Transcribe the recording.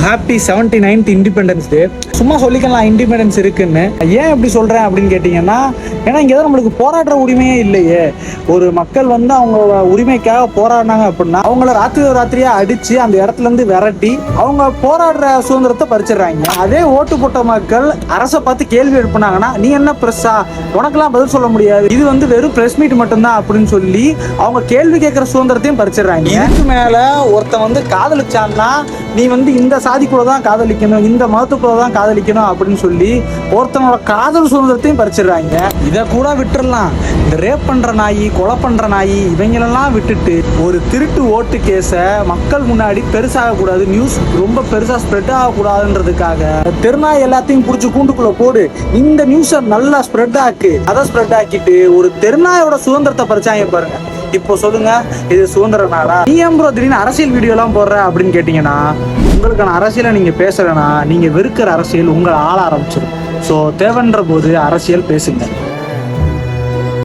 Happy 79th independence day. சும்மா சொல்லிக்கலாம் independence இருக்குன்னு. ஏன் இப்படி சொல்கிறேன் அப்படின்னு கேட்டிங்கன்னா, ஏன்னா இங்கே தான் நம்மளுக்கு போராடுற உரிமையே இல்லையே. ஒரு மக்கள் வந்து அவங்க உரிமைக்காக போராடினாங்க அப்படின்னா அவங்கள ராத்திரியாக அடித்து அந்த இடத்துலேருந்து விரட்டி அவங்க போராடுற சுதந்திரத்தை பறிச்சிடுறாங்க. அதே ஓட்டு போட்ட மக்கள் அரசை பார்த்து கேள்வி எழுப்புனாங்கன்னா, நீ என்ன ப்ரெஸ்ஸா, உனக்கெல்லாம் பதில் சொல்ல முடியாது, இது வந்து வெறும் ப்ரெஸ் மீட் மட்டும்தான் அப்படின்னு சொல்லி அவங்க கேள்வி கேட்குற சுதந்திரத்தையும் பறிச்சிடுறாங்க. இதுக்கு மேலே ஒருத்தன் வந்து காதலிச்சான்னா நீ வந்து இந்த சாதி கூட தான் காதலிக்கணும், இந்த மதத்துக்குள்ள தான் காதலிக்கணும் அப்படின்னு சொல்லி ஒருத்தனோட காதல் சுதந்திரத்தையும் பறிச்சிடுறாங்க. இதை கூட விட்டுறலாம். இந்த ரேப் பண்ற நாய், கொலை பண்ற நாய் இவங்களெல்லாம் விட்டுட்டு ஒரு திருட்டு ஓட்டு கேஸை மக்கள் முன்னாடி பெருசாக கூடாது, நியூஸ் ரொம்ப பெருசா ஸ்ப்ரெட் ஆகக்கூடாதுன்றதுக்காக தெருநாய் எல்லாத்தையும் பிடிச்சி கூண்டுக்குள்ள போடு, இந்த நியூஸை நல்லா ஸ்ப்ரெட் ஆக்கு, அதை ஸ்ப்ரெட் ஆக்கிட்டு ஒரு தெருநாயோட சுதந்திரத்தை பறிச்சாங்க பாருங்க. இப்போ சொல்லுங்க, இது சுதந்திர நாடா? நீ ஏன் ப்ரோ திடீர்னு அரசியல் வீடியோ எல்லாம் போடுற அப்படின்னு கேட்டீங்கன்னா, உங்களுக்கான அரசியலை நீங்க பேசலன்னா நீங்க வெறுக்கிற அரசியல் உங்களை ஆள ஆரம்பிச்சிடும். ஸோ தேவைன்ற போது அரசியல் பேசுங்க.